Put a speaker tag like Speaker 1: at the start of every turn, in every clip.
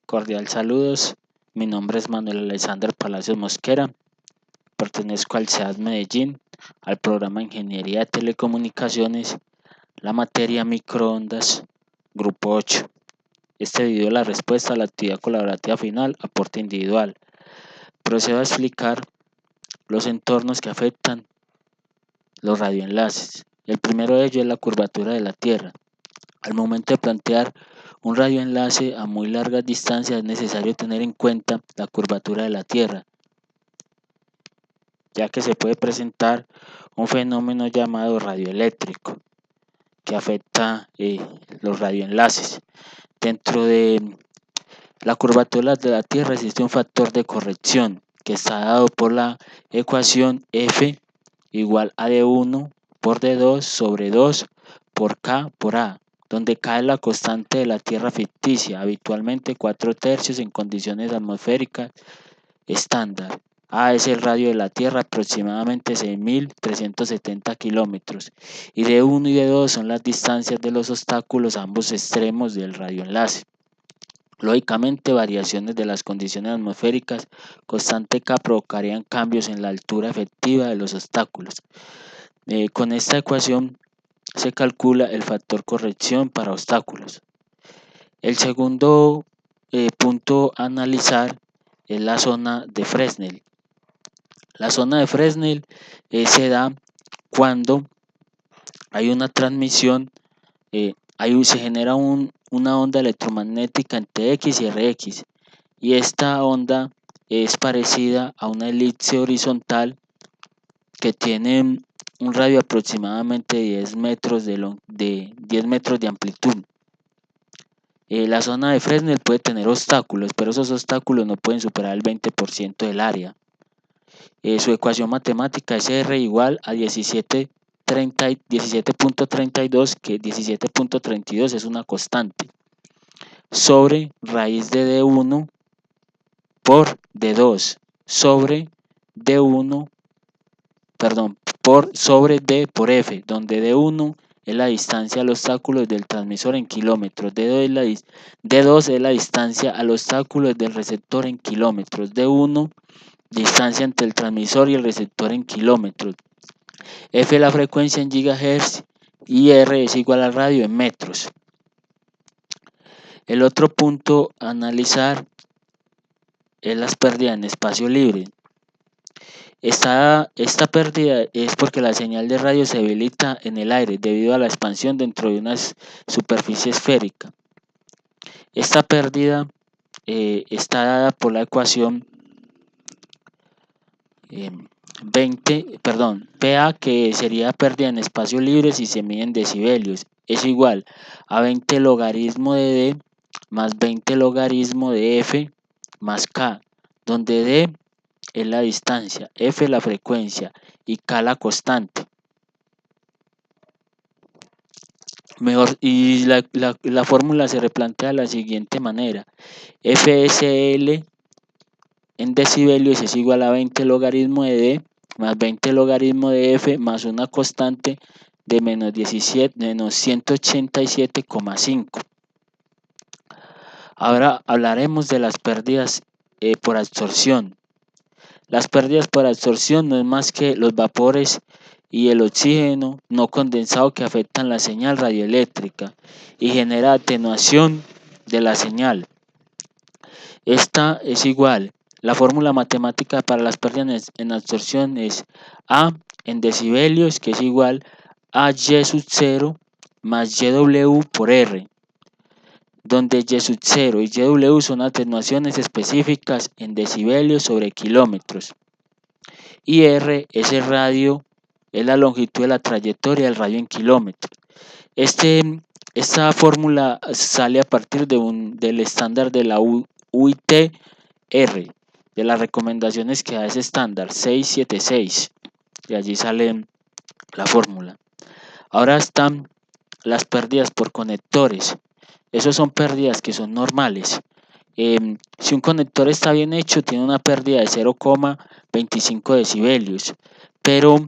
Speaker 1: Cordial saludos, mi nombre es Manuel Alexander Palacios Mosquera, pertenezco al CEAD Medellín, al programa de Ingeniería de Telecomunicaciones, la materia microondas, grupo 8. Este video es la respuesta a la actividad colaborativa final, aporte individual. Procedo a explicar los entornos que afectan los radioenlaces. El primero de ellos es la curvatura de la Tierra. Al momento de plantear un radioenlace a muy largas distancias es necesario tener en cuenta la curvatura de la Tierra, ya que se puede presentar un fenómeno llamado radioeléctrico que afecta los radioenlaces. Dentro de la curvatura de la Tierra existe un factor de corrección que está dado por la ecuación F igual a D1 por D2 sobre 2 por K por A, donde K es la constante de la Tierra ficticia, habitualmente 4/3 en condiciones atmosféricas estándar. A es el radio de la Tierra, aproximadamente 6.370 kilómetros, y D1 y D2 son las distancias de los obstáculos a ambos extremos del radioenlace. Lógicamente, variaciones de las condiciones atmosféricas constante K provocarían cambios en la altura efectiva de los obstáculos. Con esta ecuación se calcula el factor corrección para obstáculos. El segundo punto a analizar es la zona de Fresnel. La zona de Fresnel se da cuando hay una transmisión, se genera una onda electromagnética entre X y Rx, y esta onda es parecida a una elipse horizontal que tiene un radio aproximadamente 10 metros de amplitud. La zona de Fresnel puede tener obstáculos, pero esos obstáculos no pueden superar el 20% del área. Su ecuación matemática es R igual a 17.32, que 17.32 es una constante, sobre raíz de D1 por D2 sobre D1, sobre D por F, donde D1 es la distancia al obstáculo del transmisor en kilómetros, D2 es la distancia al obstáculo del receptor en kilómetros, D1 distancia entre el transmisor y el receptor en kilómetros, F es la frecuencia en gigahertz y R es igual al radio en metros. El otro punto a analizar es las pérdidas en espacio libre. Esta pérdida es porque la señal de radio se debilita en el aire debido a la expansión dentro de una superficie esférica. Esta pérdida está dada por la ecuación PA, que sería pérdida en espacio libre si se mide en decibelios, es igual a 20 logaritmo de D más 20 logaritmo de F más K, donde D es la distancia, F la frecuencia y K la constante. La fórmula se replantea de la siguiente manera: FSL en decibelios es igual a 20 logaritmo de D más 20 logaritmo de F más una constante de menos 187,5. Ahora hablaremos de las pérdidas por absorción. Las pérdidas por absorción no es más que los vapores y el oxígeno no condensado que afectan la señal radioeléctrica y genera atenuación de la señal. Esta es igual. La fórmula matemática para las pérdidas en absorción es A en decibelios, que es igual a Y sub 0 más YW por R, donde Y sub 0 y YW son atenuaciones específicas en decibelios sobre kilómetros, y R es el radio, es la longitud de la trayectoria del radio en kilómetros. Esta fórmula sale a partir del estándar de la UIT R, de las recomendaciones que da ese estándar 676, y allí sale la fórmula. Ahora están las pérdidas por conectores. Esas son pérdidas que son normales. Si un conector está bien hecho, tiene una pérdida de 0,25 decibelios, pero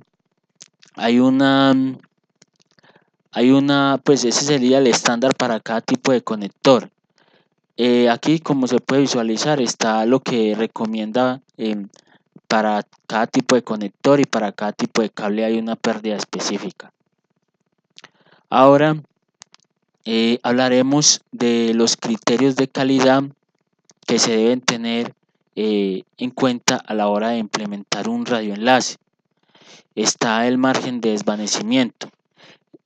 Speaker 1: pues ese sería el estándar para cada tipo de conector. aquí, como se puede visualizar, está lo que recomienda para cada tipo de conector y para cada tipo de cable hay una pérdida específica. Ahora hablaremos de los criterios de calidad que se deben tener en cuenta a la hora de implementar un radioenlace. Está el margen de desvanecimiento.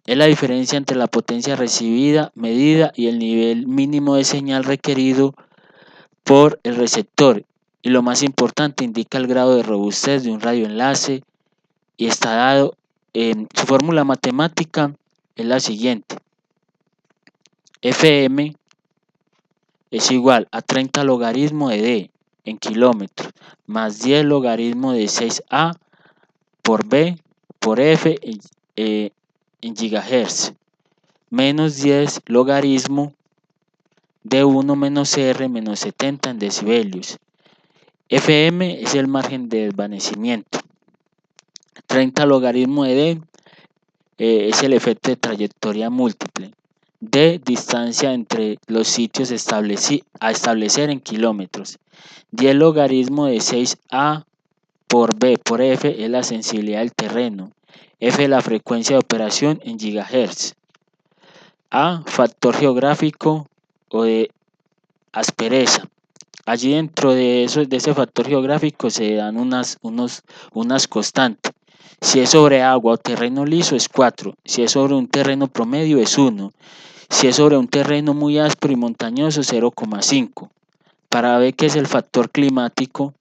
Speaker 1: Es la diferencia entre la potencia recibida, medida y el nivel mínimo de señal requerido por el receptor. Y lo más importante, indica el grado de robustez de un radioenlace y está dado en su fórmula matemática es la siguiente. Fm es igual a 30 logaritmo de D en kilómetros más 10 logaritmo de 6A por B por F en gigahertz menos 10 logaritmo de 1 menos R menos 70 en decibelios. Fm es el margen de desvanecimiento. 30 logaritmo de D es el efecto de trayectoria múltiple. D, distancia entre los sitios a establecer en kilómetros. 10 logaritmo de 6A por B por F es la sensibilidad del terreno. F, la frecuencia de operación en gigahertz. A, factor geográfico o de aspereza. Allí dentro de ese factor geográfico se dan unas constantes. Si es sobre agua o terreno liso es 4. Si es sobre un terreno promedio es 1. Si es sobre un terreno muy áspero y montañoso 0,5. Para ver qué es el factor climático,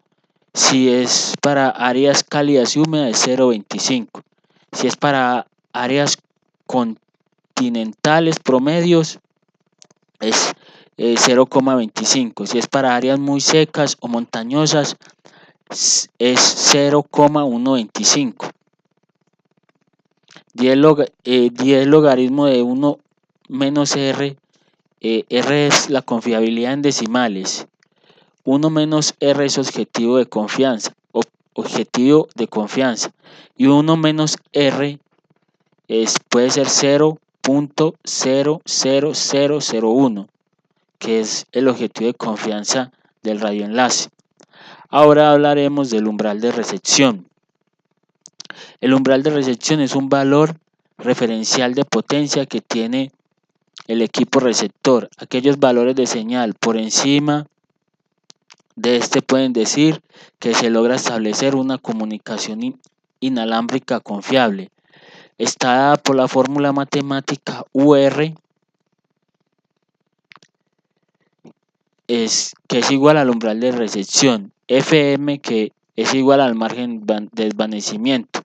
Speaker 1: si es para áreas cálidas y húmedas es 0,25. Si es para áreas continentales promedios es 0,25. Si es para áreas muy secas o montañosas es 0,125. 10 logaritmo de 1 menos R. R es la confiabilidad en decimales. 1 menos R es objetivo de confianza. Y 1 menos R puede ser 0.00001, que es el objetivo de confianza del radioenlace. Ahora hablaremos del umbral de recepción. El umbral de recepción es un valor referencial de potencia que tiene el equipo receptor. Aquellos valores de señal por encima de este pueden decir que se logra establecer una comunicación inalámbrica confiable. Está dada por la fórmula matemática UR que es igual al umbral de recepción, Fm que es igual al margen de desvanecimiento,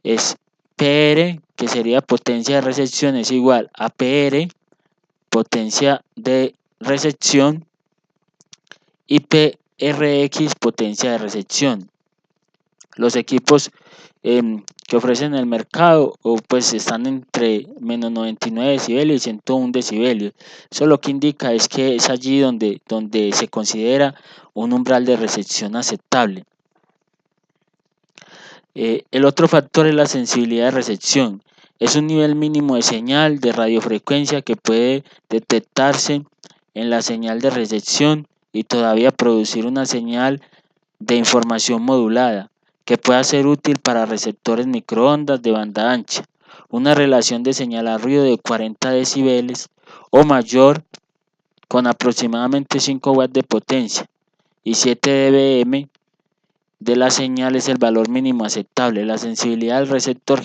Speaker 1: es PR que sería potencia de recepción es igual a PR potencia de recepción y PRX potencia de recepción. Los equipos que ofrecen el mercado pues están entre menos 99 decibelios y 101 decibelios. Eso lo que indica es que es allí donde se considera un umbral de recepción aceptable. El otro factor es la sensibilidad de recepción. Es un nivel mínimo de señal de radiofrecuencia que puede detectarse en la señal de recepción y todavía producir una señal de información modulada que pueda ser útil para receptores microondas de banda ancha. Una relación de señal a ruido de 40 decibeles o mayor con aproximadamente 5 watts de potencia y 7 dBm de la señal es el valor mínimo aceptable. La sensibilidad del receptor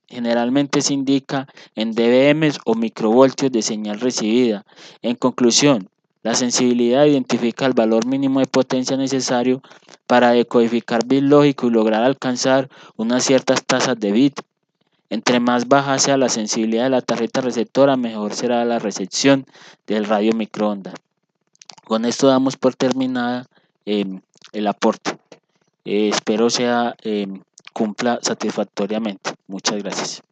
Speaker 1: generalmente se indica en dBm o microvoltios de señal recibida. En conclusión, la sensibilidad identifica el valor mínimo de potencia necesario para decodificar bit lógico y lograr alcanzar unas ciertas tasas de bit. Entre más baja sea la sensibilidad de la tarjeta receptora, mejor será la recepción del radio microondas. Con esto damos por terminada el aporte. Espero cumpla satisfactoriamente. Muchas gracias.